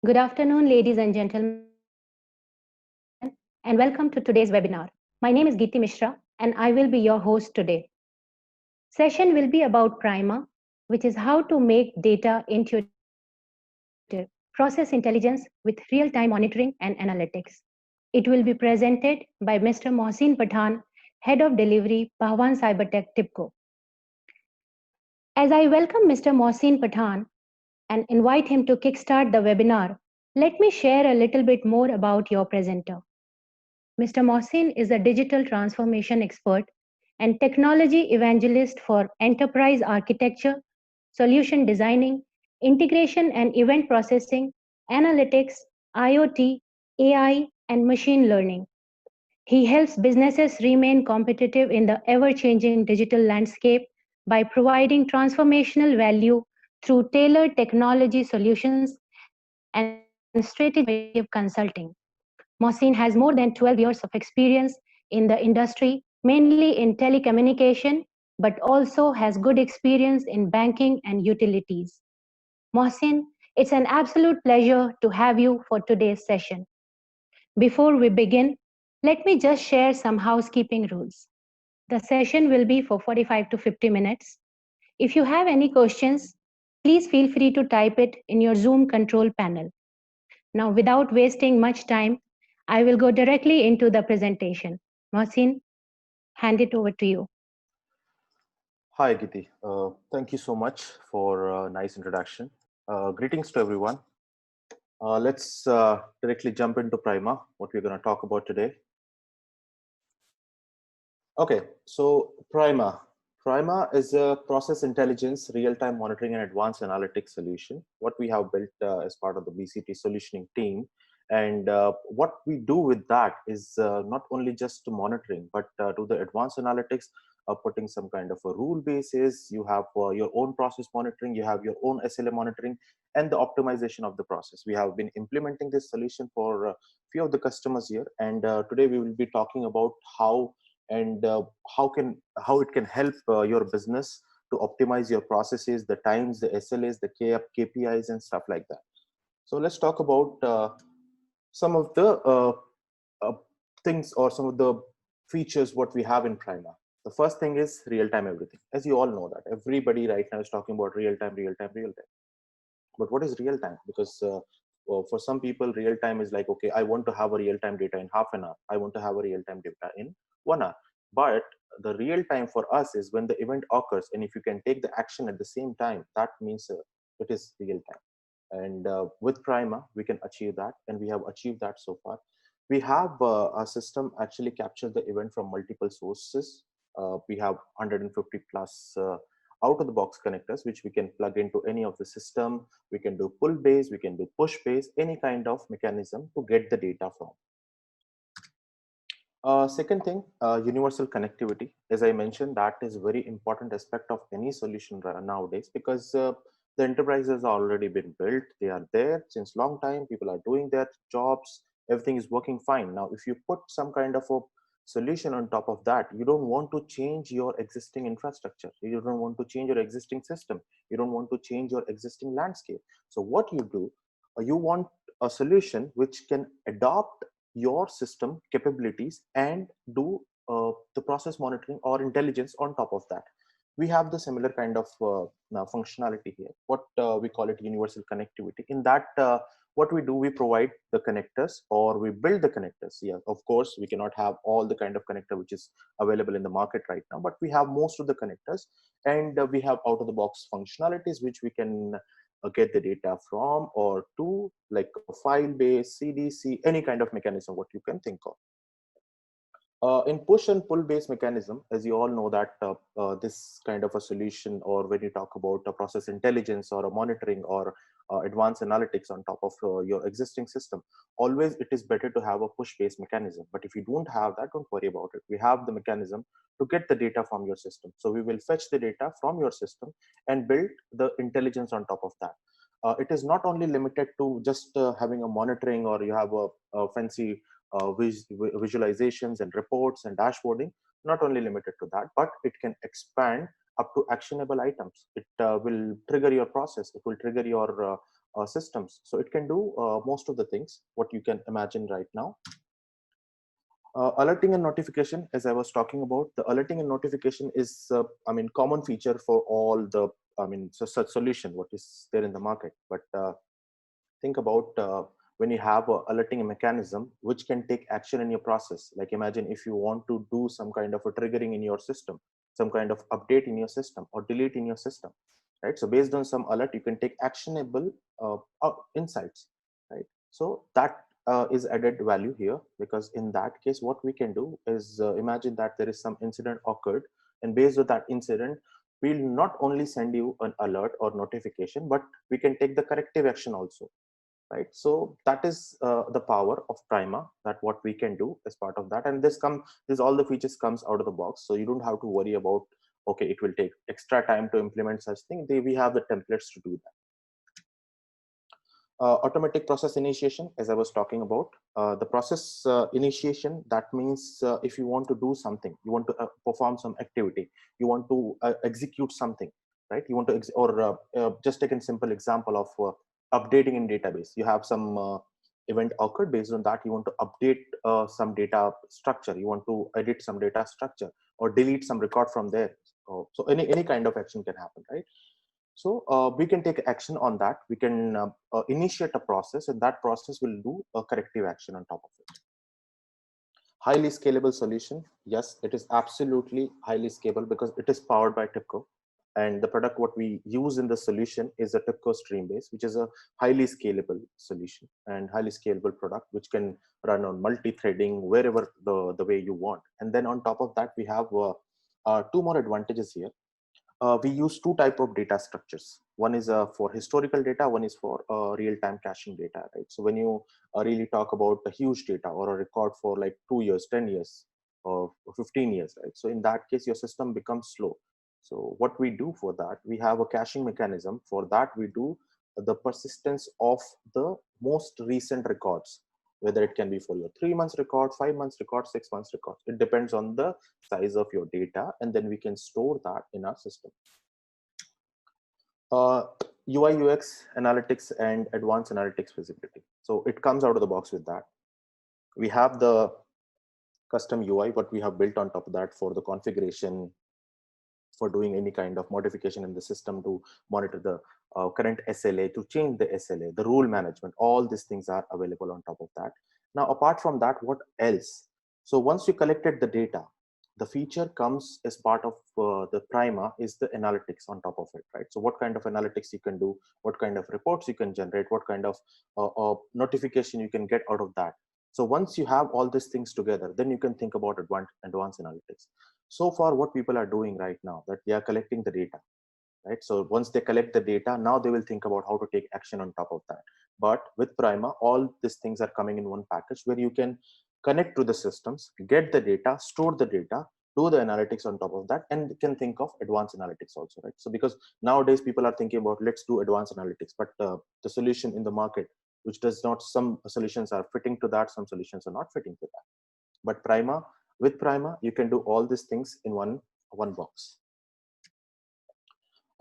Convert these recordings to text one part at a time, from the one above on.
Good afternoon, ladies and gentlemen, and welcome to today's webinar. My name is Geeti Mishra, and I will be your host today. Session will be about PRIMA, which is how to make data intuitive, process intelligence with real-time monitoring and analytics. It will be presented by Mr. Mohsin Pathan, Head of Delivery, Pahwan Cybertech Tipco. As I welcome Mr. Mohsin Pathan and invite him to kickstart the webinar, let me share a little bit more about your presenter. Mr. Mohsin is a digital transformation expert and technology evangelist for enterprise architecture, solution designing, integration and event processing, analytics, IoT, AI, and machine learning. He helps businesses remain competitive in the ever changing digital landscape by providing transformational value through tailored technology solutions and strategic consulting. Mohsin has more than 12 years of experience in the industry, mainly in telecommunication, but also has good experience in banking and utilities. Mohsin, it's an absolute pleasure to have you for today's session. Before we begin, let me just share some housekeeping rules. The session will be for 45 to 50 minutes. If you have any questions, please feel free to type it in your Zoom control panel. Now, without wasting much time, I will go directly into the presentation. Mohsin, hand it over to you. Hi, Giti. Thank you so much for a nice introduction. Greetings to everyone. Let's directly jump into Prima, what we're going to talk about today. Okay, so Prima. Prima is a process intelligence, real-time monitoring, and advanced analytics solution. What we have built as part of the BCT solutioning team, and what we do with that is not only just monitoring, but do the advanced analytics, putting some kind of a rule basis. You have your own process monitoring, you have your own SLA monitoring, and the optimization of the process. We have been implementing this solution for a few of the customers here, and today we will be talking about how and how it can help your business to optimize your processes, the times, the SLAs, the KPIs, and stuff like that. So let's talk about some of the uh, things or some of the features what we have in Prima. The first thing is real-time everything. As you all know that everybody right now is talking about real-time, real-time, real-time. But what is real-time? Because well, for some people, real-time is like, okay, I want to have a real-time data in half an hour. I want to have a real-time data in 1 hour. But the real-time for us is when the event occurs, and if you can take the action at the same time, that means it is real-time. And with Prima, we can achieve that, and we have achieved that so far. We have our system actually capture the event from multiple sources. We have 150 plus out of the box connectors, which we can plug into any of the system. We can do pull base, we can do push base, any kind of mechanism to get the data from. Second thing, universal connectivity. As I mentioned, that is very important aspect of any solution nowadays, because the enterprises are already been built. They are there since long time. People are doing their jobs. Everything is working fine. Now, if you put some kind of a solution on top of that, you don't want to change your existing infrastructure. You don't want to change your existing system. You don't want to change your existing landscape. So what you do, you want a solution which can adopt your system capabilities and do the process monitoring or intelligence on top of that. We have the similar kind of functionality here, what we call it universal connectivity. In that, what we do, we provide the connectors or we build the connectors. Yeah, of course, we cannot have all the kind of connector which is available in the market right now, but we have most of the connectors, and we have out of the box functionalities which we can get the data from or to, like a file based CDC, any kind of mechanism what you can think of. In push and pull based mechanism, as you all know that this kind of a solution, or when you talk about a process intelligence or a monitoring or advanced analytics on top of your existing system, always it is better to have a push based mechanism. But if you don't have that, don't worry about it. We have the mechanism to get the data from your system. So we will fetch the data from your system and build the intelligence on top of that. It is not only limited to just having a monitoring, or you have a fancy visualizations and reports and dashboarding. Not only limited to that, but it can expand up to actionable items. It will trigger your process. It will trigger your systems. So it can do most of the things what you can imagine right now. Alerting and notification, as I was talking about, the alerting and notification is, common feature for all the, such solution what is there in the market. But think about when you have a alerting mechanism which can take action in your process. Like imagine if you want to do some kind of a triggering in your system, some kind of update in your system or delete in your system, right? So based on some alert, you can take actionable insights, right? So that is added value here, because in that case, what we can do is imagine that there is some incident occurred, and based on that incident, we'll not only send you an alert or notification, but we can take the corrective action also, right? So that is the power of PRIMA, that what we can do as part of that. And this all the features comes out of the box, so you don't have to worry about, okay, it will take extra time to implement such thing. We have the templates to do that. Automatic process initiation, as I was talking about, the process initiation, that means if you want to do something, you want to perform some activity, you want to execute something, right? You want to just take a simple example of updating in database. You have some event occurred, based on that you want to update some data structure, you want to edit some data structure or delete some record from there. So any kind of action can happen, right? So we can take action on that. We can initiate a process, and that process will do a corrective action on top of it. Highly scalable solution. Yes, it is absolutely highly scalable because it is powered by TIPCO. And the product what we use in the solution is a TIPCO Streambase, which is a highly scalable solution and highly scalable product, which can run on multi-threading wherever the way you want. And then on top of that, we have two more advantages here. We use two type of data structures. One is for historical data, one is for real-time caching data, right? So when you really talk about the huge data or a record for like 2 years, 10 years, or 15 years, right? So in that case, your system becomes slow. So what we do for that, we have a caching mechanism. For that, we do the persistence of the most recent records, whether it can be for your 3 months record, 5 months record, 6 months record. It depends on the size of your data, and then we can store that in our system. UI UX analytics and advanced analytics visibility. So it comes out of the box with that. We have the custom UI, what we have built on top of that for the configuration, for doing any kind of modification in the system, to monitor the current SLA, to change the SLA, the rule management, all these things are available on top of that. Now, apart from that, what else? So once you collected the data, the feature comes as part of the PRIMA is the analytics on top of it, right? So what kind of analytics you can do, what kind of reports you can generate, what kind of notification you can get out of that. So once you have all these things together, then you can think about advanced analytics. So far, what people are doing right now, that they are collecting the data, right? So once they collect the data, now they will think about how to take action on top of that. But with PRIMA, all these things are coming in one package where you can connect to the systems, get the data, store the data, do the analytics on top of that, and can think of advanced analytics also, right? So because nowadays people are thinking about, let's do advanced analytics, but the solution in the market, which does not, some solutions are fitting to that, some solutions are not fitting to that. But PRIMA, with PRIMA, you can do all these things in one box.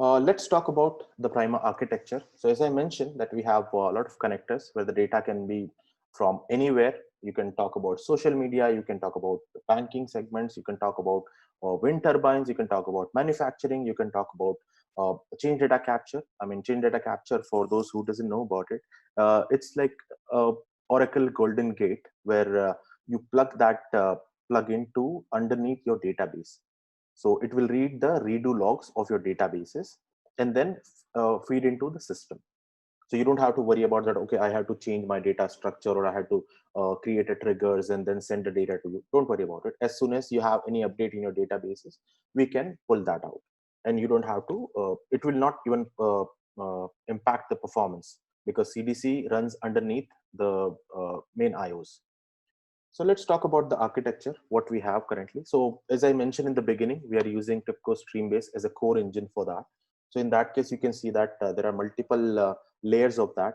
Let's talk about the PRIMA architecture. So as I mentioned, that we have a lot of connectors where the data can be from anywhere. You can talk about social media, you can talk about banking segments, you can talk about wind turbines, you can talk about manufacturing, you can talk about change data capture. I mean, change data capture, for those who doesn't know about it, it's like Oracle Golden Gate, where you plug that plugin to underneath your database. So it will read the redo logs of your databases and then feed into the system. So you don't have to worry about that, okay, I have to change my data structure, or I have to create a triggers and then send the data to you. Don't worry about it. As soon as you have any update in your databases, we can pull that out. And you don't have to, it will not even impact the performance, because CDC runs underneath the main IOs. So let's talk about the architecture, what we have currently. So as I mentioned in the beginning, we are using TIPCO Streambase as a core engine for that. So in that case, you can see that there are multiple layers of that.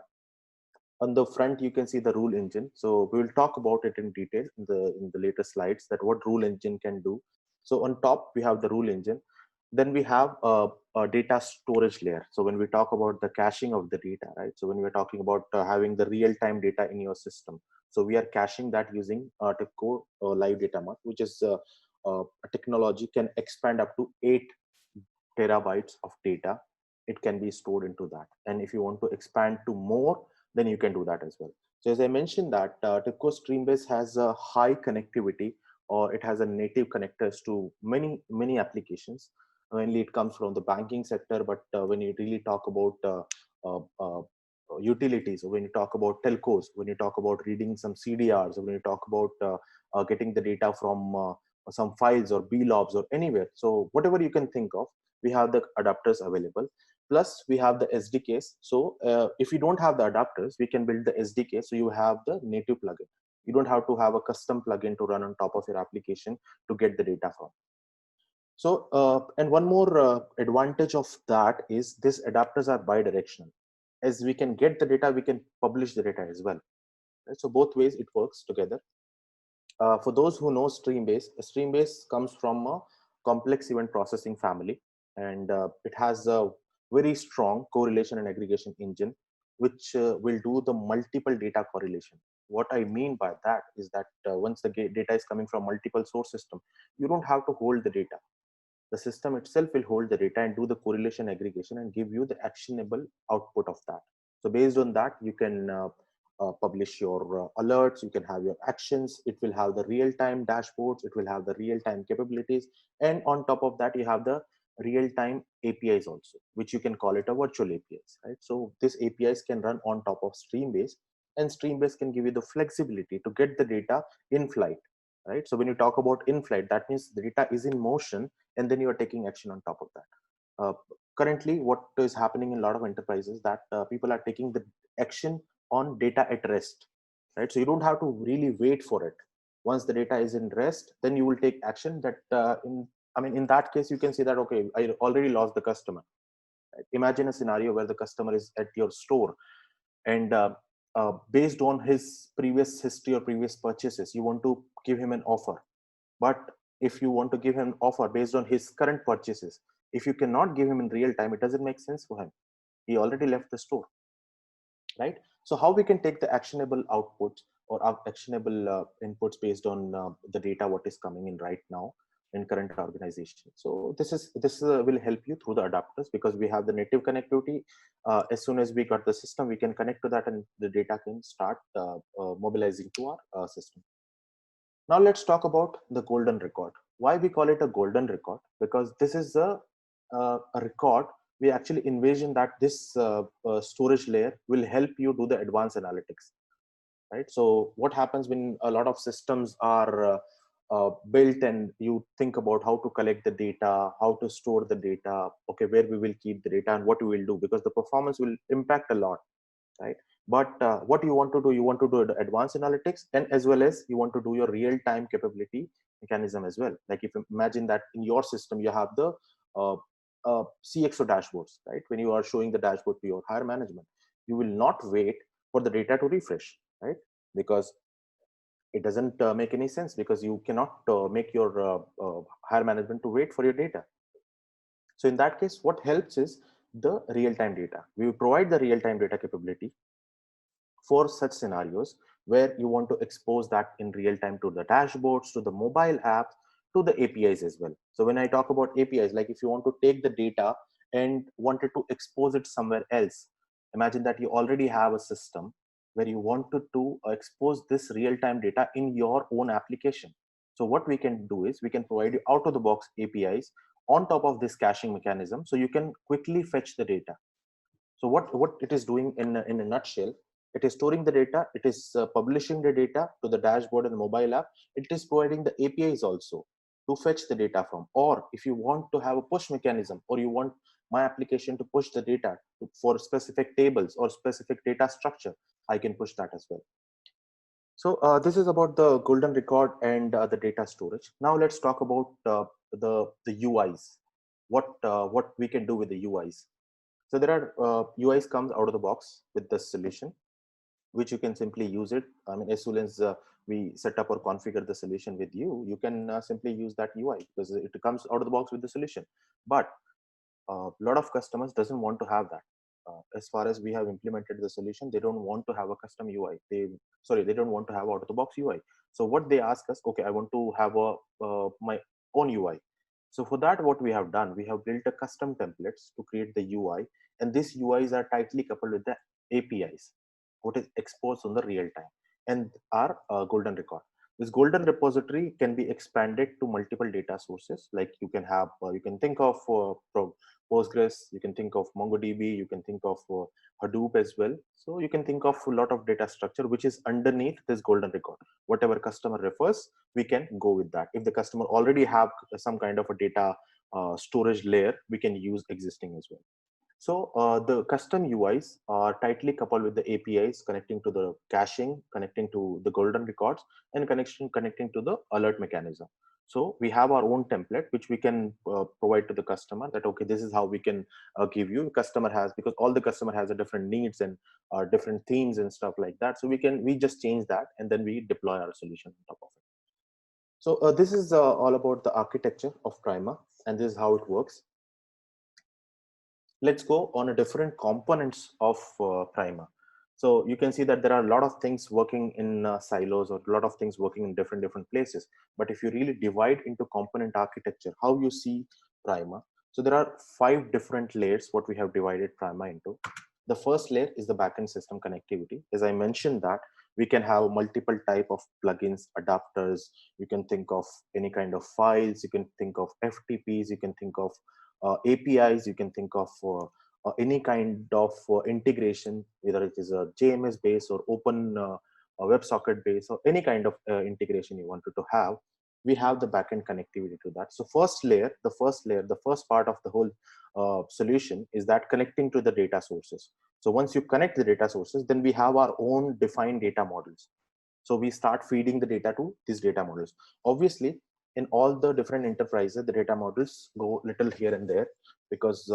On the front, you can see the rule engine. So we will talk about it in detail in the later slides, that what rule engine can do. So on top, we have the rule engine. Then we have a data storage layer. So when we talk about the caching of the data, right? So when we're talking about having the real-time data in your system, so we are caching that using TIPCO live data mart, which is a technology can expand up to 8 terabytes of data. It can be stored into that. And if you want to expand to more, then you can do that as well. So as I mentioned that TIPCO Streambase has a high connectivity, or it has a native connectors to many applications. Mainly it comes from the banking sector, but when you really talk about uh, uh, utilities, or when you talk about telcos, when you talk about reading some CDRs, or when you talk about getting the data from some files or blobs or anywhere, so whatever you can think of, we have the adapters available. Plus we have the SDKs. So if you don't have the adapters, we can build the SDK, so you have the native plugin. You don't have to have a custom plugin to run on top of your application to get the data from. So and one more advantage of that is these adapters are bi-directional. As we can get the data, we can publish the data as well, right? So both ways it works together. For those who know Streambase comes from a complex event processing family, and it has a very strong correlation and aggregation engine, which will do the multiple data correlation. What I mean by that is that once the data is coming from multiple source system, you don't have to hold the data. The system itself will hold the data and do the correlation aggregation and give you the actionable output of that. So based on that, you can publish your alerts, you can have your actions, it will have the real-time dashboards, it will have the real-time capabilities, and on top of that you have the real-time APIs also, which you can call it a virtual APIs, right? So this APIs can run on top of Streambase, and Streambase can give you the flexibility to get the data in flight, right? So when you talk about in flight, that means the data is in motion, and then you are taking action on top of that. Currently what is happening in a lot of enterprises, that people are taking the action on data at rest, right? So you don't have to really wait for it. Once the data is in rest, then you will take action. That in that case, you can say that, okay, I already lost the customer, right? Imagine a scenario where the customer is at your store, and based on his previous history or previous purchases, you want to give him an offer. But if you want to give him offer based on his current purchases, if you cannot give him in real time, it doesn't make sense for him. He already left the store, right? So how we can take the actionable outputs or actionable inputs based on the data what is coming in right now in current organization. So this will help you through the adapters, because we have the native connectivity. As soon as we got the system, we can connect to that, and the data can start mobilizing to our system. Now let's talk about the golden record. Why we call it a golden record? Because this is a record. We actually envision that this storage layer will help you do the advanced analytics, right? So what happens when a lot of systems are built, and you think about how to collect the data, how to store the data, okay, where we will keep the data and what we will do, because the performance will impact a lot, right? But what you want to do, you want to do the advanced analytics, and as well as you want to do your real-time capability mechanism as well. Like if you imagine that in your system you have the uh, CXO dashboards, right? When you are showing the dashboard to your higher management, you will not wait for the data to refresh, right? Because it doesn't make any sense, because you cannot make your higher management to wait for your data. So in that case, what helps is the real-time data. We provide the real-time data capability for such scenarios where you want to expose that in real time to the dashboards, to the mobile apps, to the APIs as well. So when I talk about APIs, like if you want to take the data and wanted to expose it somewhere else, imagine that you already have a system where you wanted to expose this real-time data in your own application. So what we can do is we can provide you out of the box APIs on top of this caching mechanism, so you can quickly fetch the data. So what it is doing in a nutshell, it is storing the data, it is publishing the data to the dashboard and the mobile app. It is providing the APIs also to fetch the data from. Or if you want to have a push mechanism, or you want my application to push the data for specific tables or specific data structure, I can push that as well. So this is about the golden record and the data storage. Now let's talk about the UIs. What we can do with the UIs. So there are UIs comes out of the box with this solution. which you can simply use it. I mean, as soon as we set up or configure the solution with you, you can simply use that UI because it comes out of the box with the solution. But a lot of customers doesn't want to have that. As far as we have implemented the solution, they don't want to have a custom UI. They don't want to have out of the box UI. So what they ask us, okay, I want to have a my own UI. So for that, what we have done, we have built a custom templates to create the UI, and these UIs are tightly coupled with the APIs, what is exposed on the real time, and our golden record. This golden repository can be expanded to multiple data sources. Like you can think of Postgres, you can think of MongoDB, you can think of Hadoop as well. So you can think of a lot of data structure which is underneath this golden record. Whatever customer refers, we can go with that. If the customer already have some kind of a data storage layer, we can use existing as well. So the custom UIs are tightly coupled with the APIs, connecting to the caching, connecting to the golden records, and connecting to the alert mechanism. So we have our own template which we can provide to the customer, that okay, this is how we can give you. Customer has, because all the customer has a different needs and different themes and stuff like that. So we just change that and then we deploy our solution on top of it. So this is all about the architecture of Prima, and this is how it works. Let's go on a different components of Prima. So you can see that there are a lot of things working in silos, or a lot of things working in different places. But if you really divide into component architecture, how you see Prima. So there are 5 different layers what we have divided Prima into. The first layer is the backend system connectivity. As I mentioned that we can have multiple type of plugins, adapters. You can think of any kind of files. You can think of FTPs. You can think of APIs. You can think of any kind of integration, whether it is a JMS base or open WebSocket base, or any kind of integration you wanted to have. We have the backend connectivity to that. So the first part of the whole solution is that connecting to the data sources. So once you connect the data sources, then we have our own defined data models. So we start feeding the data to these data models. Obviously, in all the different enterprises, the data models go little here and there, because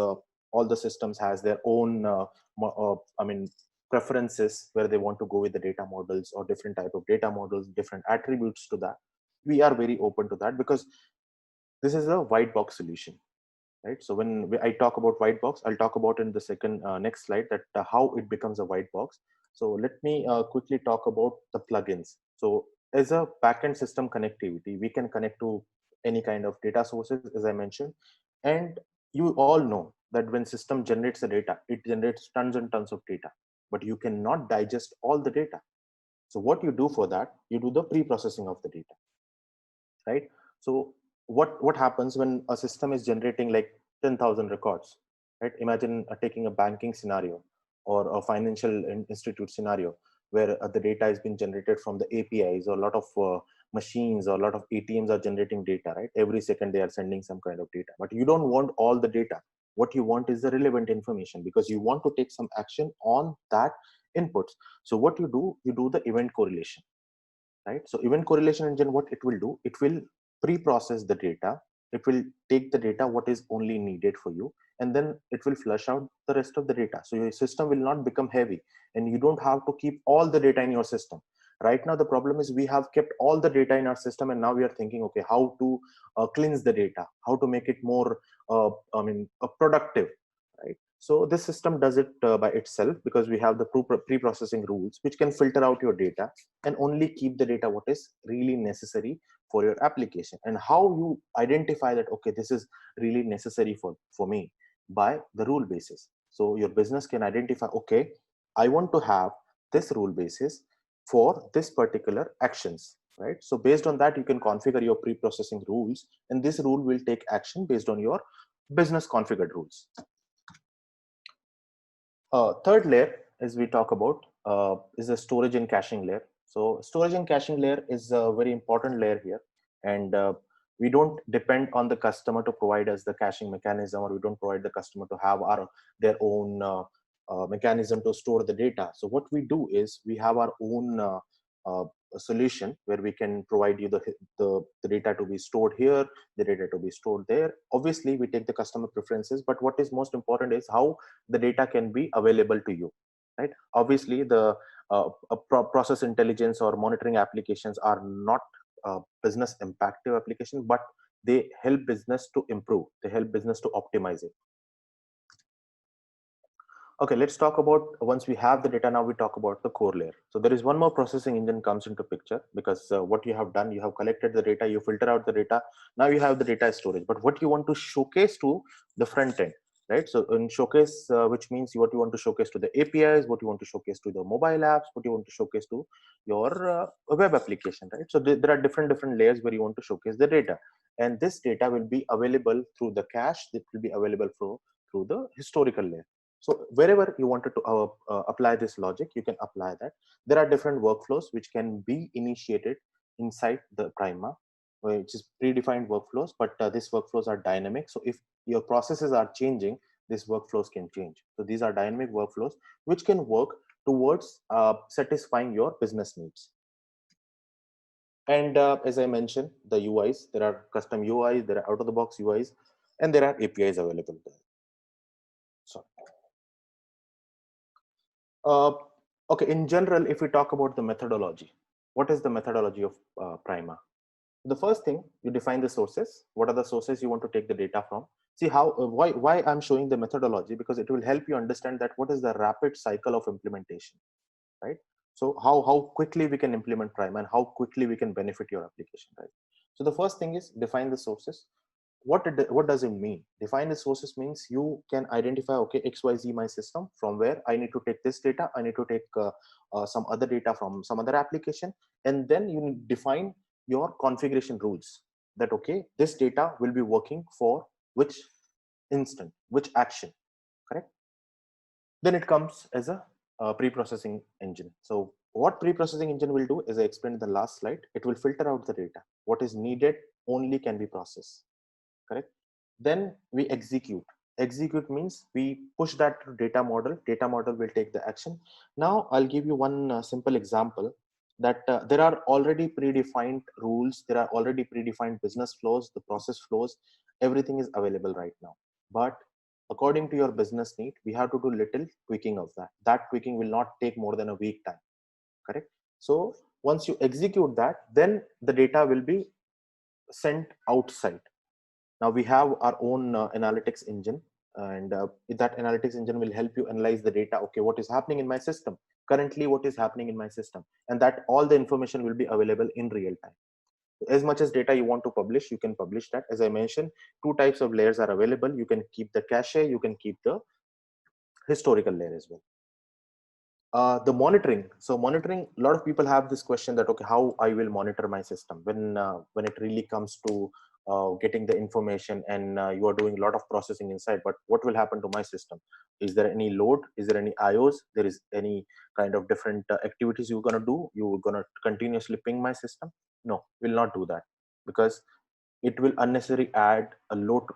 all the systems has their own preferences where they want to go with the data models, or different type of data models, different attributes to that. We are very open to that because this is a white box solution, right? So when I talk about white box, I'll talk about in the second next slide that how it becomes a white box. So let me quickly talk about the plugins. So as a backend system connectivity, we can connect to any kind of data sources, as I mentioned. And you all know that when system generates the data, it generates tons and tons of data, but you cannot digest all the data. So what you do for that, you do the pre-processing of the data, right? So what happens when a system is generating like 10,000 records, right? Imagine taking a banking scenario or a financial institute scenario where the data has been generated from the APIs, or a lot of machines or a lot of ATMs are generating data, right? Every second they are sending some kind of data, but you don't want all the data. What you want is the relevant information, because you want to take some action on that inputs. So what you do the event correlation, right? So event correlation engine, what it will do, it will pre-process the data. It will take the data what is only needed for you, and then it will flush out the rest of the data. So your system will not become heavy, and you don't have to keep all the data in your system. Right now the problem is we have kept all the data in our system, and now we are thinking, okay, how to cleanse the data, how to make it more productive, right? So this system does it by itself, because we have the pre-processing rules which can filter out your data and only keep the data what is really necessary for your application. And how you identify that, okay, this is really necessary for me, by the rule basis. So your business can identify, okay, I want to have this rule basis for this particular actions, right? So based on that, you can configure your pre-processing rules, and this rule will take action based on your business configured rules. Third layer, as we talk about, is a storage and caching layer. So storage and caching layer is a very important layer here, and we don't depend on the customer to provide us the caching mechanism, or we don't provide the customer to have their own mechanism to store the data. So what we do is we have our own solution where we can provide you the data to be stored here, the data to be stored there. Obviously, we take the customer preferences, but what is most important is how the data can be available to you. right? Obviously, the process intelligence or monitoring applications are not business impactive application, but they help business to improve, they help business to optimize it. Okay, let's talk about, once we have the data, now we talk about the core layer. So there is one more processing engine comes into picture, because what you have done, you have collected the data, you filter out the data, now you have the data storage. But what you want to showcase to the front end, right? So in showcase, which means what you want to showcase to the APIs, what you want to showcase to the mobile apps, what you want to showcase to your web application, right? So there are different layers where you want to showcase the data, and this data will be available through the cache, it will be available through the historical layer. So wherever you wanted to apply this logic, you can apply that. There are different workflows which can be initiated inside the PRIMA, which is predefined workflows, but these workflows are dynamic. So if your processes are changing, these workflows can change. So these are dynamic workflows which can work towards satisfying your business needs. And as I mentioned, the UIs, there are custom UIs, there are out of the box UIs, and there are APIs available there. So Uh, okay, in general, if we talk about the methodology, what is the methodology of PRIMA? The first thing, you define the sources. What are the sources you want to take the data from? See how, why I'm showing the methodology, because it will help you understand that what is the rapid cycle of implementation, right? So how quickly we can implement PRIMA and how quickly we can benefit your application, right? So the first thing is define the sources. What does it mean? Define the sources means you can identify, okay, XYZ my system, from where I need to take this data, I need to take some other data from some other application, and then you define your configuration rules, that okay, this data will be working for which instant, which action, correct? Then it comes as a pre-processing engine. So what pre-processing engine will do, as I explained in the last slide, it will filter out the data. What is needed only can be processed, correct? Then we execute means we push that to data model, data model will take the action. Now I'll give you one simple example, that there are already predefined rules, there are already predefined business flows, the process flows, everything is available right now. But according to your business need, we have to do little tweaking of that tweaking will not take more than a week time, correct? So once you execute that, then the data will be sent outside. Now we have our own analytics engine, and that analytics engine will help you analyze the data. Okay, what is happening in my system currently? What is happening in my system? And that all the information will be available in real time. As much as data you want to publish, you can publish that. As I mentioned, two types of layers are available. You can keep the cache, you can keep the historical layer as well. The monitoring. So monitoring, a lot of people have this question that, okay, how I will monitor my system when it really comes to getting the information, and you are doing a lot of processing inside, but what will happen to my system? Is there any load? Is there any IOs? There is any kind of different activities you're going to do? You're going to continuously ping my system? No, will not do that, because it will unnecessarily add a lot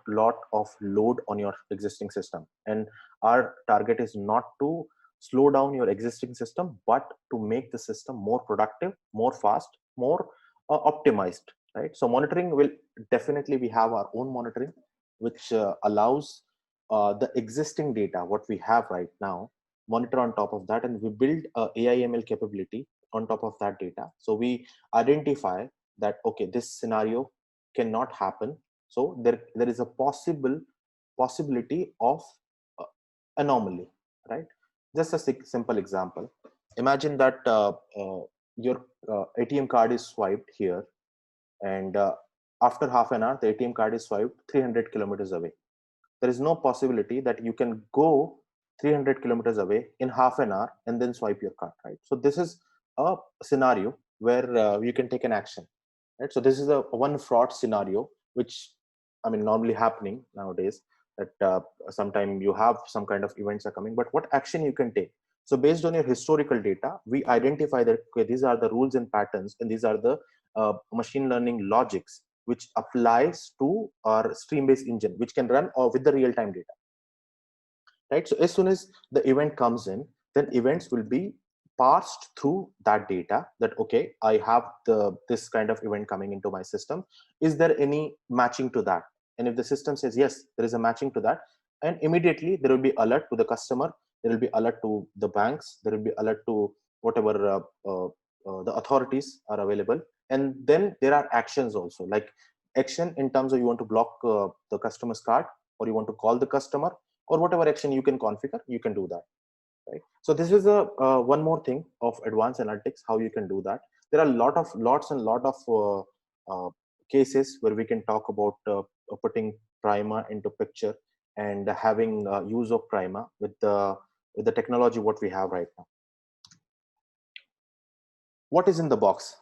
of load on your existing system. And our target is not to slow down your existing system, but to make the system more productive, more fast, more optimized, right? So monitoring will definitely, we have our own monitoring, which allows the existing data what we have right now, monitor on top of that, and we build a AI/ML capability on top of that data. So we identify that, okay, this scenario cannot happen, so there is a possibility of uh, anomaly, right? Just a simple example. Imagine that your ATM card is swiped here, and after half an hour, the ATM card is swiped 300 kilometers away. There is no possibility that you can go 300 kilometers away in half an hour and then swipe your card, right? So this is a scenario where you can take an action, right? So this is a one fraud scenario, which, I mean, normally happening nowadays, that sometime you have some kind of events are coming, but what action you can take? So based on your historical data, we identify that, okay, these are the rules and patterns, and these are the machine learning logics which applies to our stream-based engine, which can run with the real-time data, right? So as soon as the event comes in, then events will be parsed through that data, that okay, I have this kind of event coming into my system, is there any matching to that? And if the system says yes, there is a matching to that, and immediately there will be alert to the customer, There will be alert to the banks, there will be alert to whatever the authorities are available. And then there are actions also, like action in terms of you want to block the customer's card, or you want to call the customer, or whatever action you can configure, you can do that, right? So this is a one more thing of advanced analytics, how you can do that. There are lots and lot of uh, cases where we can talk about putting Prima into picture, and having use of Prima with the technology what we have right now. What is in the box?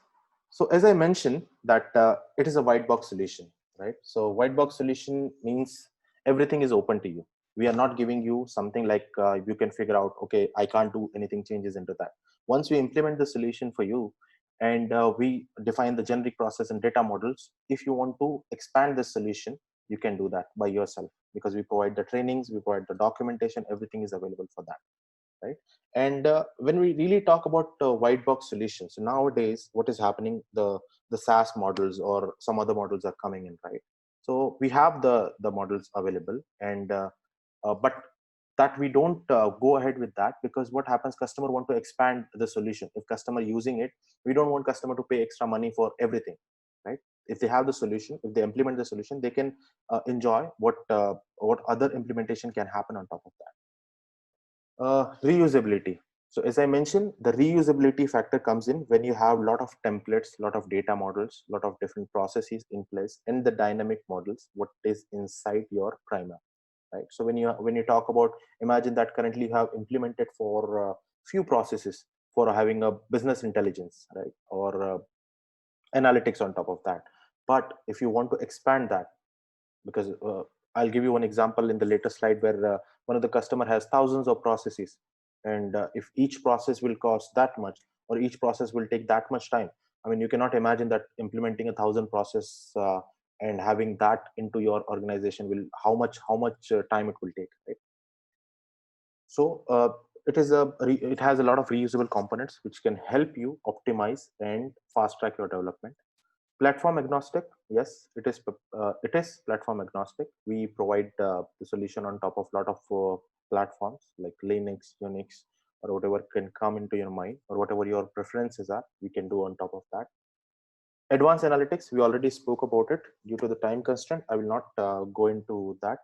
So as I mentioned that it is a white box solution, right? So white box solution means everything is open to you. We are not giving you something like you can figure out, okay, I can't do anything changes into that. Once we implement the solution for you, and we define the generic process and data models, if you want to expand this solution, you can do that by yourself, because we provide the trainings, we provide the documentation, everything is available for that, right? And when we really talk about white box solutions, so nowadays what is happening, the SaaS models or some other models are coming in, right? So we have the models available, and but that we don't go ahead with that, because what happens, customer want to expand the solution. If customer using it, we don't want customer to pay extra money for everything, right? If they have the solution, if they implement the solution, they can enjoy what other implementation can happen on top of that. Reusability. So as I mentioned, the reusability factor comes in when you have a lot of templates, lot of data models, lot of different processes in place, and the dynamic models what is inside your Prima, right? So when you talk about, imagine that currently you have implemented for few processes for having a business intelligence, right, or analytics on top of that. But if you want to expand that, because I'll give you one example in the later slide, where one of the customer has thousands of processes, and if each process will cost that much, or each process will take that much time, I mean, you cannot imagine that implementing 1,000 process and having that into your organization will, how much time it will take, right? So it has a lot of reusable components which can help you optimize and fast track your development. Platform agnostic, yes, it is platform agnostic. We provide the solution on top of a lot of platforms like Linux, Unix, or whatever can come into your mind, or whatever your preferences are, we can do on top of that. Advanced analytics, we already spoke about it. Due to the time constraint, I will not go into that.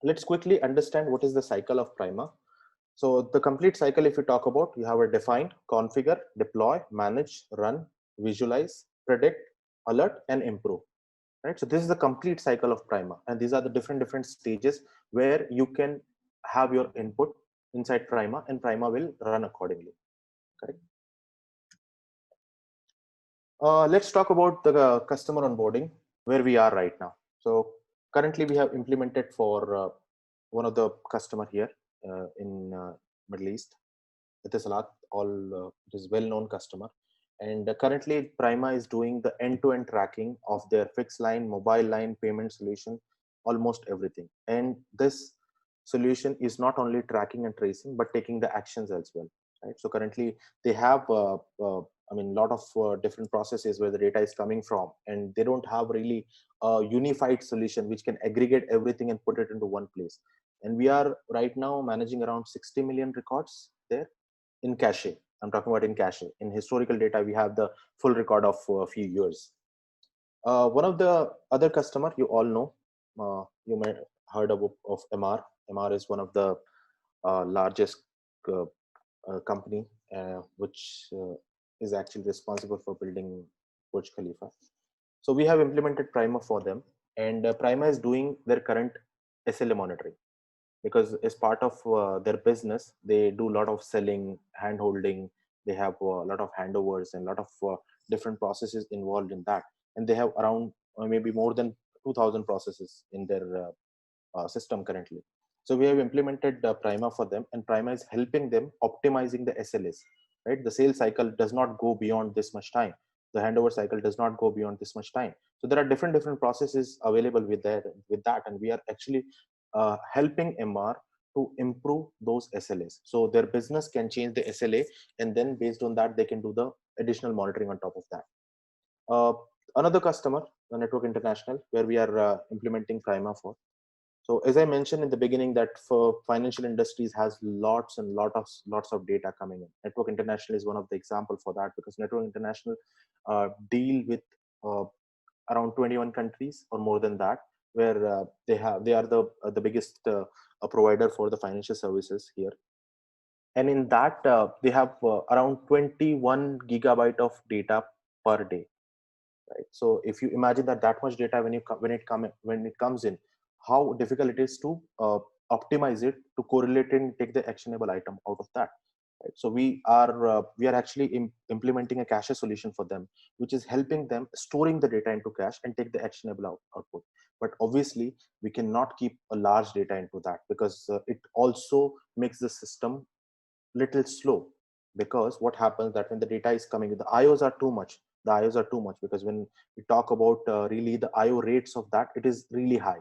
Let's quickly understand what is the cycle of Prima. So the complete cycle, if you talk about, you have a define, configure, deploy, manage, run, visualize, predict, alert, and improve. Right. So this is the complete cycle of Prima, and these are the different stages where you can have your input inside Prima, and Prima will run accordingly. Correct. Let's talk about the customer onboarding, where we are right now. So currently we have implemented for one of the customer here in Middle East. It is a lot, all it is well-known customer, and currently Prima is doing the end-to-end tracking of their fixed line, mobile line, payment solution, almost everything. And this solution is not only tracking and tracing, but taking the actions as well. Right. So currently they have, I mean, a lot of different processes where the data is coming from, and they don't have really a unified solution which can aggregate everything and put it into one place. And we are right now managing around 60 million records there in cache. I'm talking about in cache. In historical data, we have the full record of a few years. One of the other customer you all know, you may heard of MR. MR is one of the largest uh, company which is actually responsible for building Burj Khalifa. So we have implemented Prima for them, and Prima is doing their current SLA monitoring, because as part of their business they do a lot of selling, hand holding. They have a lot of handovers and a lot of different processes involved in that, and they have around maybe more than 2,000 processes in their system currently. So we have implemented Prima for them, and Prima is helping them optimizing the SLAs, right? The sales cycle does not go beyond this much time. The handover cycle does not go beyond this much time. So there are different processes available with that, and we are actually helping MR to improve those SLAs. So their business can change the SLA, and then based on that, they can do the additional monitoring on top of that. Uh, Another customer, the Network International, where we are implementing Prima for. So as I mentioned in the beginning, that for financial industries has lots of data coming in. Network International is one of the example for that, because Network International deal with uh, around 21 countries or more than that, where they are the biggest provider for the financial services here. And in that they have around 21 gigabyte of data per day, right? So if you imagine that much data, when it comes in, how difficult it is to optimize it, to correlate and take the actionable item out of that, right? So we are actually implementing a cache solution for them, which is helping them storing the data into cache and take the actionable output. But obviously we cannot keep a large data into that, because it also makes the system little slow. Because what happens that when the data is coming, the ios are too much, because when we talk about really the io rates of that, it is really high.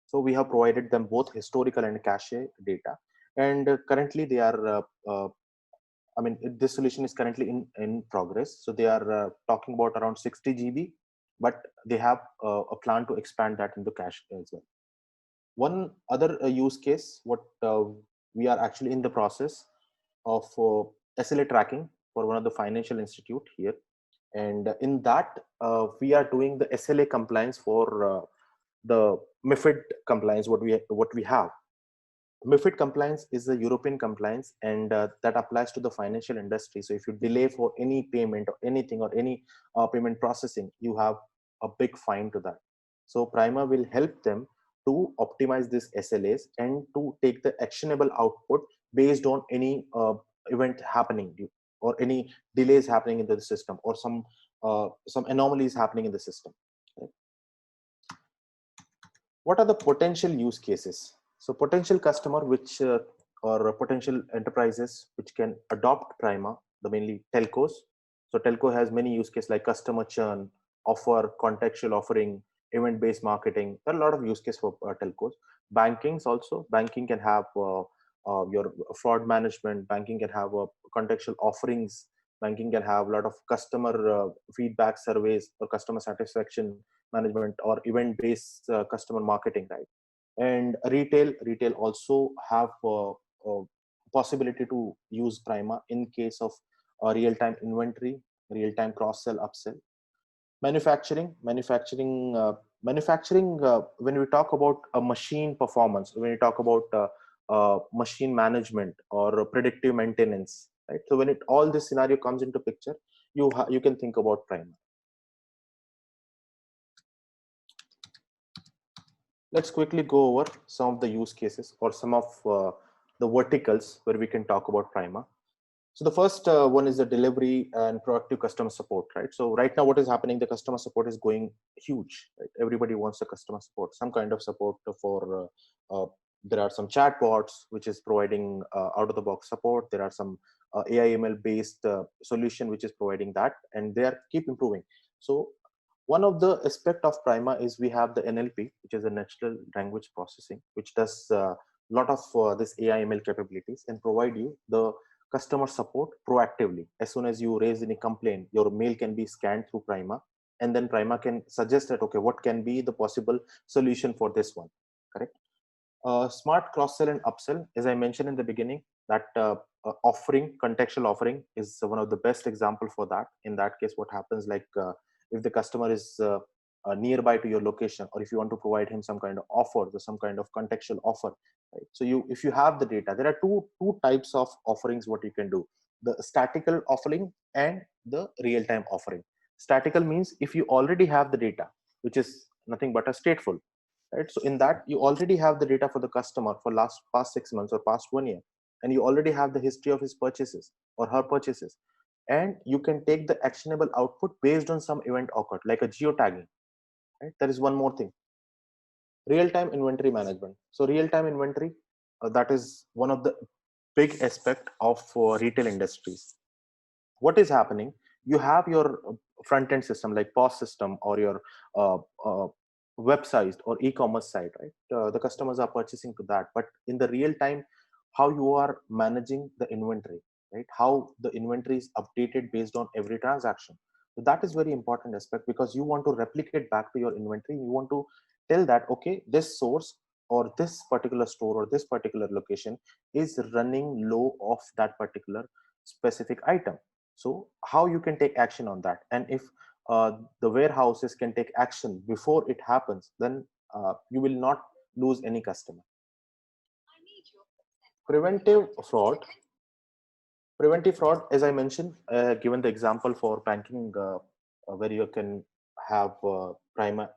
So we have provided them both historical and cache data. And currently they are this solution is currently in progress. So they are talking about around 60 GB, but they have a plan to expand that into cache as well. One other use case, what we are actually in the process of SLA tracking for one of the financial institute here. And in that, we are doing the SLA compliance for the MiFID compliance. What we have, MiFID compliance is a European compliance, and that applies to the financial industry. So if you delay for any payment or anything, or any payment processing, you have a big fine to that. So PRIMA will help them to optimize these SLAs and to take the actionable output based on any event happening, or any delays happening in the system, or some anomalies happening in the system. What are the potential use cases? So potential customer which or potential enterprises which can adopt PRIMA, the mainly telcos. So telco has many use cases like customer churn, offer, contextual offering, event based marketing. There are a lot of use cases for telcos. Bankings also, banking can have your fraud management, banking can have contextual offerings, banking can have a lot of customer feedback surveys or customer satisfaction management, or event based customer marketing, right? And retail also have possibility to use PRIMA in case of real time inventory, real time cross sell upsell. Manufacturing, when we talk about a machine performance, when we talk about machine management or predictive maintenance, right? So when it all this scenario comes into picture, you can think about PRIMA. Let's quickly go over some of the use cases, or some of the verticals where we can talk about PRIMA. So the first one is the delivery and proactive customer support, right? So right now what is happening, the customer support is going huge, right? Everybody wants a customer support, some kind of support for there are some chatbots which is providing out of the box support. There are some AIML based solution which is providing that, and they are keep improving. So one of the aspect of PRIMA is we have the NLP, which is a natural language processing, which does a lot of this AIML capabilities and provide you the customer support proactively. As soon as you raise any complaint, your mail can be scanned through PRIMA, and then PRIMA can suggest that, okay, what can be the possible solution for this one, correct? Smart cross sell and upsell, as I mentioned in the beginning, that offering, contextual offering is one of the best example for that. In that case, what happens, like if the customer is nearby to your location, or if you want to provide him some kind of offer, or some kind of contextual offer, right? So if you have the data, there are two types of offerings what you can do: the statical offering and the real time offering. Statical means if you already have the data, which is nothing but a stateful, right? So in that, you already have the data for the customer for past 6 months or past 1 year, and you already have the history of his purchases or her purchases, and you can take the actionable output based on some event occurred, like a geotagging, right? There is one more thing: real-time inventory management. So real-time inventory, that is one of the big aspect of retail industries. What is happening, you have your front end system like POS system, or your uh, uh, website or e-commerce site, right? The customers are purchasing to that, but in the real time, how you are managing the inventory, right? How the inventory is updated based on every transaction. So that is very important aspect, because you want to replicate back to your inventory. You want to tell that, okay, this source or this particular store or this particular location is running low of that particular specific item. So how you can take action on that, and if the warehouses can take action before it happens, then you will not lose any customer. Preventive fraud. Preventive fraud, as I mentioned, given the example for banking, where you can have Prima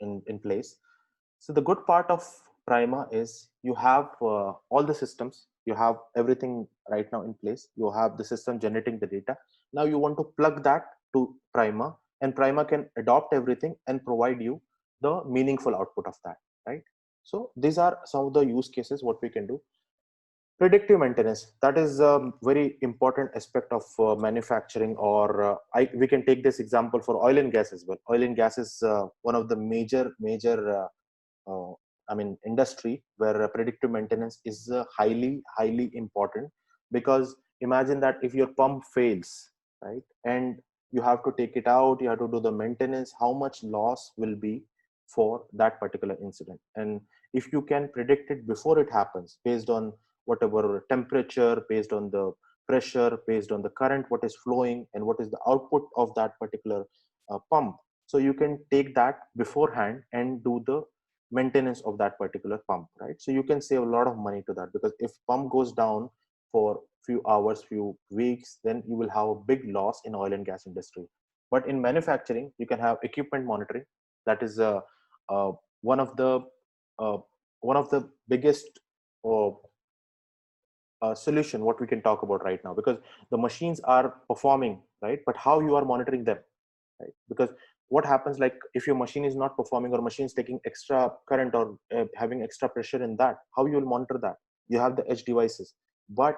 in place. So the good part of Prima is you have all the systems, you have everything right now in place. You have the system generating the data. Now you want to plug that to Prima, and Prima can adopt everything and provide you the meaningful output of that, right? So these are some of the use cases what we can do. Predictive maintenance, that is a very important aspect of manufacturing, or we can take this example for oil and gas as well. Oil and gas is one of the major I mean industry where predictive maintenance is highly important, because imagine that if your pump fails, right, and you have to take it out, you have to do the maintenance, how much loss will be for that particular incident. And if you can predict it before it happens, based on whatever temperature, based on the pressure, based on the current what is flowing, and what is the output of that particular pump, so you can take that beforehand and do the maintenance of that particular pump, right? So you can save a lot of money to that, because if pump goes down for few hours, few weeks, then you will have a big loss in oil and gas industry. But in manufacturing, you can have equipment monitoring. That is uh, one of the uh, one of the biggest uh, solution what we can talk about right now, because the machines are performing, right, but how you are monitoring them, right? Because what happens, like if your machine is not performing, or machine is taking extra current, or having extra pressure in that, how you will monitor that? You have the edge devices, but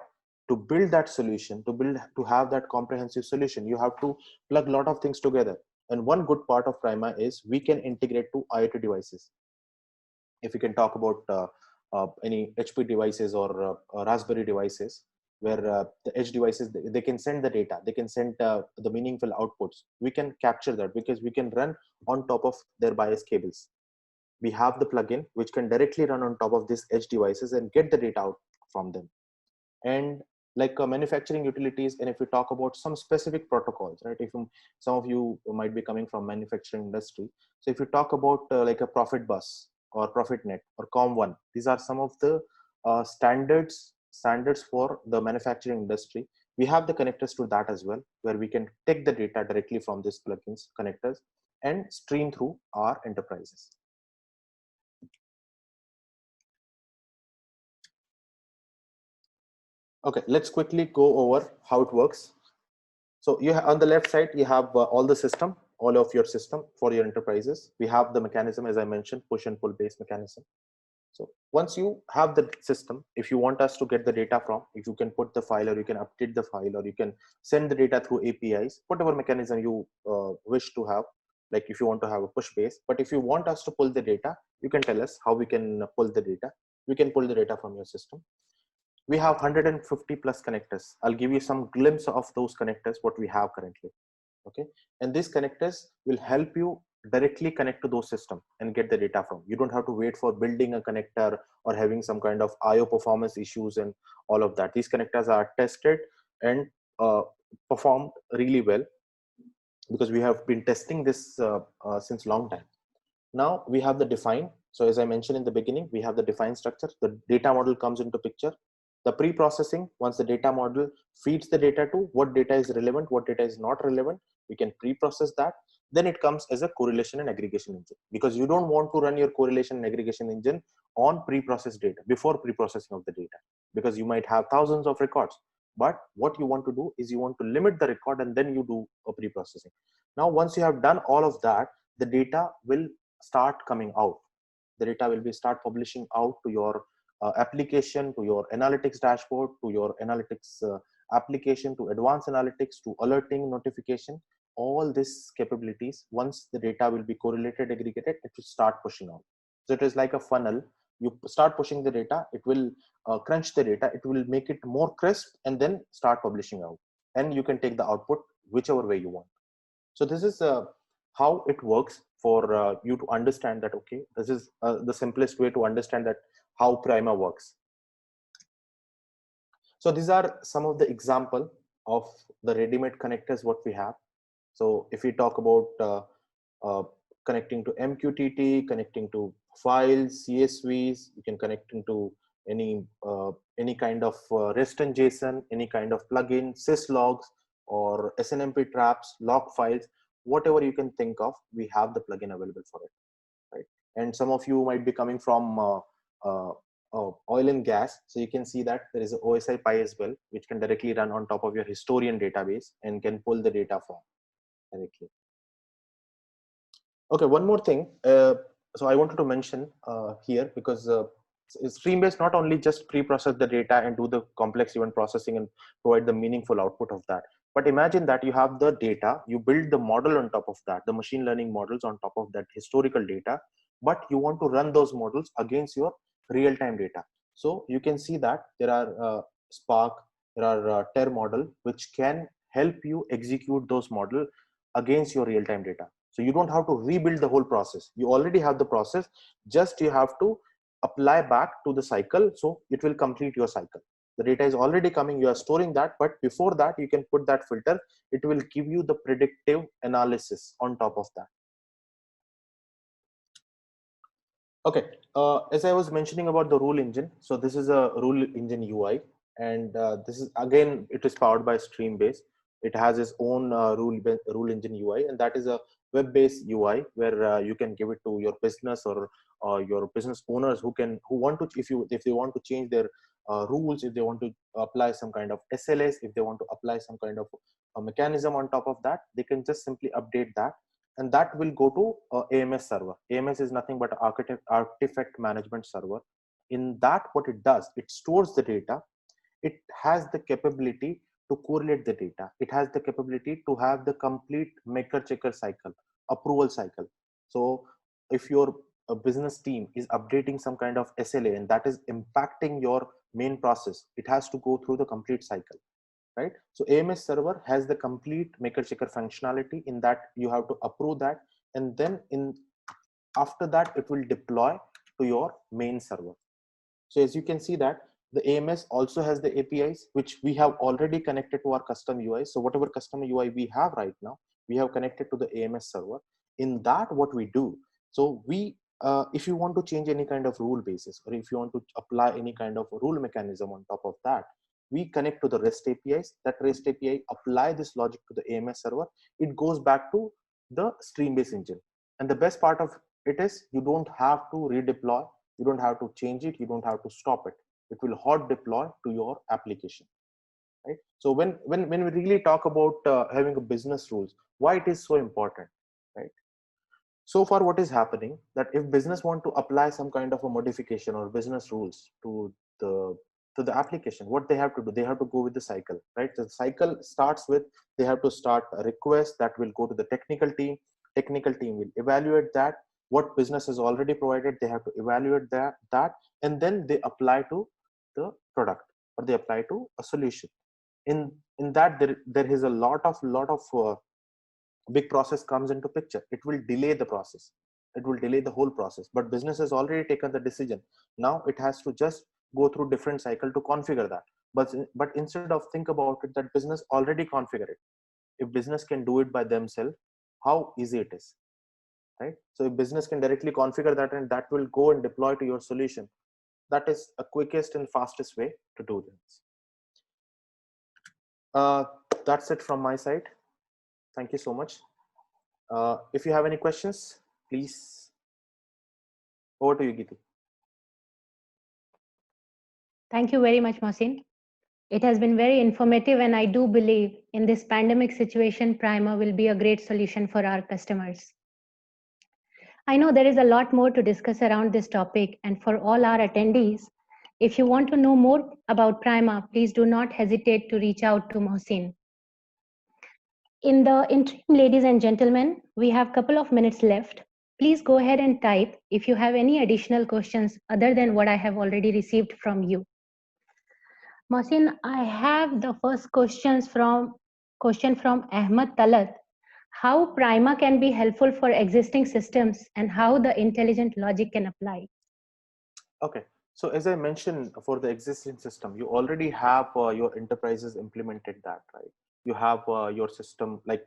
to build that solution, to have that comprehensive solution, you have to plug a lot of things together. And one good part of Prima is we can integrate to IoT devices. If you can talk about any HP devices, or Raspberry devices, where the edge devices, they can send the data, they can send the meaningful outputs. We can capture that because we can run on top of their bias cables. We have the plugin which can directly run on top of these edge devices and get the data out from them. And like manufacturing utilities, and if we talk about some specific protocols, right, if some of you might be coming from manufacturing industry, so if you talk about like a profit bus or profit net or com1, these are some of the standards for the manufacturing industry. We have the connectors to that as well, where we can take the data directly from these plugins connectors and stream through our enterprises. Okay, let's quickly go over how it works. So you on the left side, you have all the system, all of your system for your enterprises. We have the mechanism, as I mentioned, push and pull based mechanism. So once you have the system, if you want us to get the data from, if you can put the file, or you can update the file, or you can send the data through APIs, whatever mechanism you wish to have. Like if you want to have a push base, but if you want us to pull the data, you can tell us how we can pull the data. We can pull the data from your system. We have 150 plus connectors. I'll give you some glimpse of those connectors what we have currently. Okay, and these connectors will help you directly connect to those systems and get the data from. You don't have to wait for building a connector or having some kind of IO performance issues and all of that. These connectors are tested and performed really well, because we have been testing this since long time. Now we have the define. So as I mentioned in the beginning, we have the define structure. The data model comes into picture. The pre-processing, once the data model feeds the data to what data is relevant, what data is not relevant, we can pre-process that. Then it comes as a correlation and aggregation engine, because you don't want to run your correlation and aggregation engine on pre-processed data, before pre-processing of the data, because you might have thousands of records. But what you want to do is you want to limit the record, and then you do a pre-processing. Now once you have done all of that, the data will start coming out. The data will be start publishing out to your application, to your analytics dashboard, to your analytics application, to advanced analytics, to alerting, notification. All these capabilities, once the data will be correlated, aggregated, it will start pushing out. So it is like a funnel. You start pushing the data, it will crunch the data, it will make it more crisp, and then start publishing out. And you can take the output whichever way you want. So this is how it works for you to understand that, okay, this is the simplest way to understand that how PRIMA works. So these are some of the example of the ready-made connectors what we have. So if we talk about uh, connecting to MQTT, connecting to files, CSVs, you can connect into any kind of REST and JSON, any kind of plugin, syslogs, or SNMP traps, log files, whatever you can think of, we have the plugin available for it, right? And some of you might be coming from uh, oil and gas, so you can see that there is a OSI Pi as well, which can directly run on top of your historian database and can pull the data from directly. Okay, one more thing. So I wanted to mention here, because Streambase not only just pre-process the data and do the complex event processing and provide the meaningful output of that, but imagine that you have the data, you build the model on top of that, the machine learning models on top of that historical data, but you want to run those models against your real-time data. So you can see that there are Spark, there are TER model, which can help you execute those model against your real-time data. So you don't have to rebuild the whole process. You already have the process, just you have to apply back to the cycle, so it will complete your cycle. The data is already coming, you are storing that, but before that you can put that filter. It will give you the predictive analysis on top of that. Okay, as I was mentioning about the rule engine, so this is a rule engine UI, and this is again, it is powered by Streambase. It has its own rule engine UI, and that is a web-based UI where you can give it to your business or your business owners who want to, if they want to change their rules, if they want to apply some kind of SLS, if they want to apply some kind of a mechanism on top of that, they can just simply update that, and that will go to AMS server. AMS is nothing but artifact management server. In that, what it does, it stores the data. It has the capability to correlate the data. It has the capability to have the complete maker checker cycle, approval cycle. So if your business team is updating some kind of SLA and that is impacting your main process, it has to go through the complete cycle, right? So AMS server has the complete maker checker functionality, in that you have to approve that, and then after that it will deploy to your main server. So as you can see that the AMS also has the APIs which we have already connected to our custom UI. So whatever custom UI we have right now, we have connected to the AMS server. In that, what we do, so we if you want to change any kind of rule basis, or if you want to apply any kind of rule mechanism on top of that, we connect to the REST APIs. That REST API apply this logic to the AMS server. It goes back to the Streambase engine. And the best part of it is you don't have to redeploy, you don't have to change it, you don't have to stop it. It will hot deploy to your application, right? So when we really talk about having a business rules, why it is so important, right? So far what is happening, that if business want to apply some kind of a modification or business rules the to the application, what they have to do, they have to go with the cycle, right? The cycle starts with, they have to start a request that will go to the technical team will evaluate that, what business has already provided, they have to evaluate that, and then they apply to the product, or they apply to a solution. In that, there is a lot of big process comes into picture. It will delay the process, it will delay the whole process, but business has already taken the decision. Now it has to just go through different cycle to configure that. But instead of think about it, that business already configure it. If business can do it by themselves, how easy it is, right? So if business can directly configure that, and that will go and deploy to your solution, that is a quickest and fastest way to do this. uh, that's it from my side. Thank you so much. If you have any questions, please, over to you, Giti. Thank you very much, Mohsin. It has been very informative, and I do believe in this pandemic situation, PRIMA will be a great solution for our customers. I know there is a lot more to discuss around this topic, and for all our attendees, if you want to know more about PRIMA, please do not hesitate to reach out to Mohsin. In the interim, ladies and gentlemen, we have a couple of minutes left. Please go ahead and type if you have any additional questions other than what I have already received from you. Mohsin, I have the first question from Ahmed Talat. how Prima can be helpful for existing systems, and how the intelligent logic can apply. Okay. So as I mentioned, for the existing system, you already have your enterprises implemented that, right? You have your system, like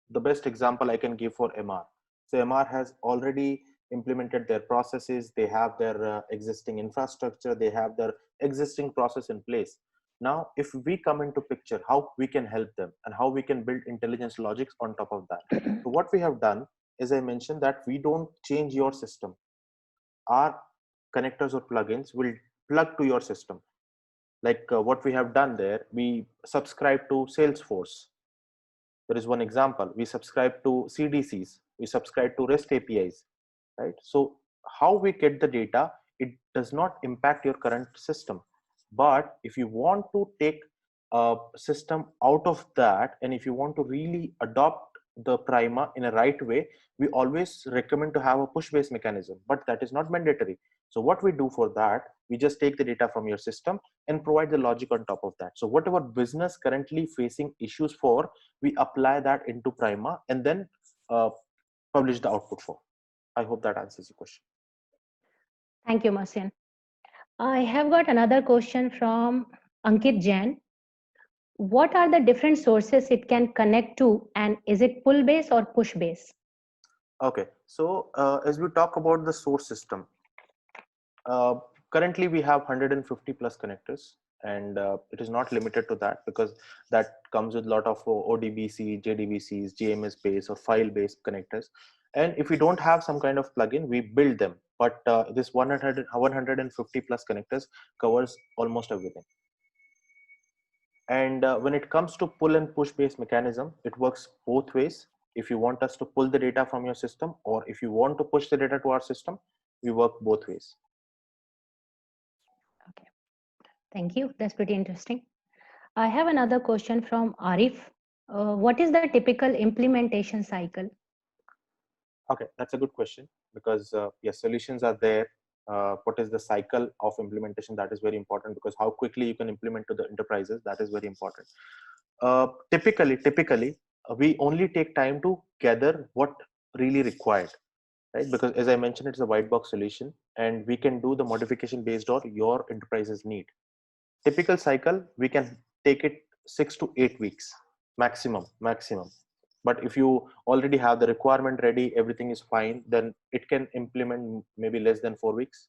the best example I can give for MR. So MR has already implemented their processes. They have their existing infrastructure. They have their existing process in place. Now, if we come into picture, how we can help them and how we can build intelligence logics on top of that. So what we have done, as I mentioned, that we don't change your system. Our connectors or plugins will plug to your system. Like what we have done there, we subscribe to Salesforce. There is one example. We subscribe to CDCs. We subscribe to REST APIs, right? So how we get the data, it does not impact your current system. But if you want to take a system out of that, and if you want to really adopt the Prima in a right way, we always recommend to have a push based mechanism, but that is not mandatory. So what we do for that, we just take the data from your system and provide the logic on top of that. So whatever business currently facing issues for, we apply that into Prima and then uh, publish the output for. I hope that answers your question. Thank you, Mohsin. I have got another question from Ankit Jain. What are the different sources it can connect to, and is it pull base or push base? Okay, so as we talk about the source system, uh, currently we have 150 plus connectors, and it is not limited to that, because that comes with a lot of ODBC, JDBCs, GMS based or file based connectors. And if we don't have some kind of plugin, we build them. But this 150 plus connectors covers almost everything. And when it comes to pull and push based mechanism, it works both ways. If you want us to pull the data from your system, or if you want to push the data to our system, we work both ways. Okay, thank you. That's pretty interesting. I have another question from Arif. What is the typical implementation cycle? Okay, that's a good question, because yes, solutions are there. What is the cycle of implementation? That is very important, because how quickly you can implement to the enterprises, that is very important. Typically, we only take time to gather what really required, right? Because as I mentioned, it's a white box solution, and we can do the modification based on your enterprise's need. Typical cycle, we can take it 6 to 8 weeks maximum. But if you already have the requirement ready, everything is fine, then it can implement maybe less than 4 weeks.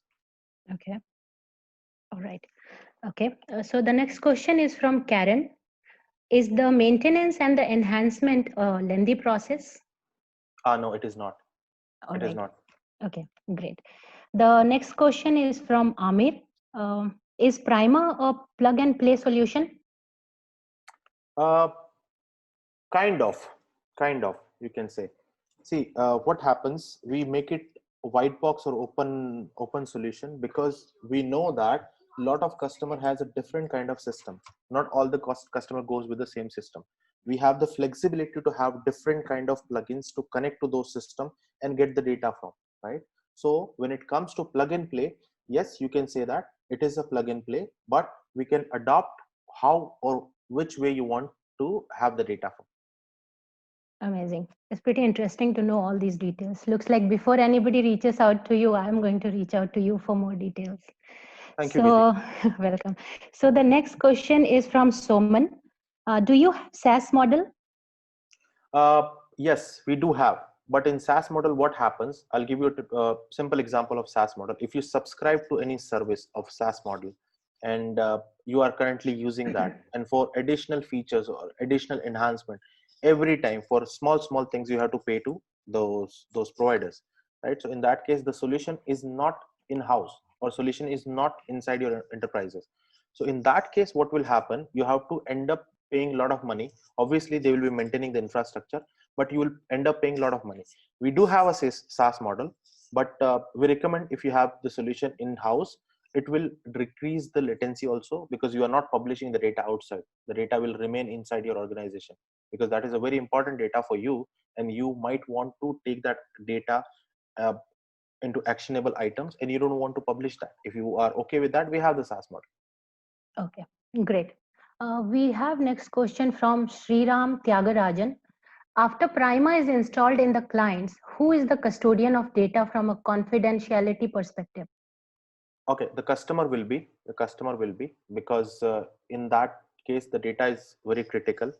Okay, all right. Okay, so the next question is from Karen. Is the maintenance and the enhancement a lengthy process? No, it is not. All It is right. not. Okay, great. The next question is from Amir. Is Prima a plug and play solution? uh, kind of you can say. See, what happens, we make it a white box or open solution, because we know that a lot of customer has a different kind of system. Not all the customer goes with the same system. We have the flexibility to have different kind of plugins to connect to those system and get the data from, right? So when it comes to plug and play, yes, you can say that it is a plug and play, but we can adopt how or which way you want to have the data from. Amazing. It's pretty interesting to know all these details. Looks like before anybody reaches out to you, I'm going to reach out to you for more details. Thank you, Giti. So, welcome. So, the next question is from Soman. Do you have SaaS model? Uh, yes, we do have. But in SaaS model, what happens? I'll give you a simple example of SaaS model. If you subscribe to any service of SaaS model, and you are currently using that, and for additional features or additional enhancement, every time for small things you have to pay to those providers, right? So in that case, the solution is not in house, or solution is not inside your enterprises. So in that case, what will happen? You have to end up paying a lot of money. Obviously they will be maintaining the infrastructure, but you will end up paying a lot of money. We do have a SaaS model, but we recommend, if you have the solution in house, it will decrease the latency also, because you are not publishing the data outside. The data will remain inside your organization, because that is a very important data for you, and you might want to take that data uh, into actionable items, and you don't want to publish that. If you are okay with that, we have the SaaS model. Okay, great. We have next question from Sriram Tyagarajan. After Prima is installed in the clients, who is the custodian of data from a confidentiality perspective? Okay, the customer will be, because in that case the data is very critical,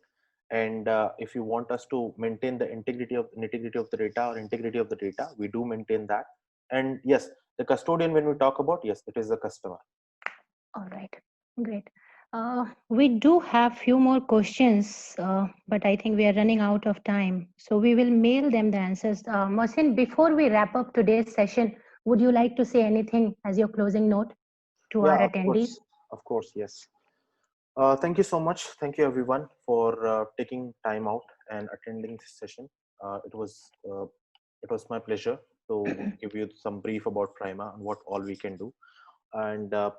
and if you want us to maintain the integrity of the data or integrity of the data, we do maintain that. And yes, the custodian, when we talk about, yes, it is the customer. All right, great. We do have few more questions, but I think we are running out of time. So we will mail them the answers. Mohsin, before we wrap up today's session, would you like to say anything as your closing note to our Yeah, attendees? of course, yes. Thank you so much. Thank you everyone for taking time out and attending this session. Uh, it was my pleasure to give you some brief about Prima and what all we can do, and uh,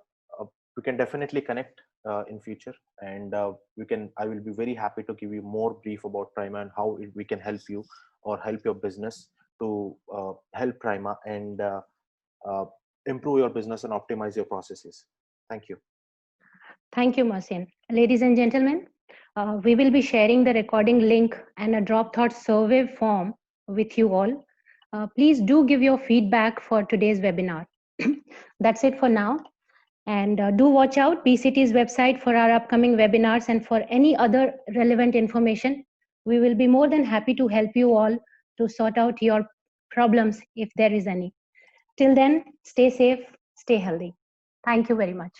we can definitely connect in future. And I will be very happy to give you more brief about Prima and how we can help you or help your business to help Prima and uh, improve your business and optimize your processes. Thank you. Thank you, Mohsin. Ladies and gentlemen, we will be sharing the recording link and a drop thought survey form with you all. Please do give your feedback for today's webinar. That's it for now. And do watch out BCT's website for our upcoming webinars and for any other relevant information. We will be more than happy to help you all to sort out your problems if there is any. Till then, stay safe, stay healthy. Thank you very much.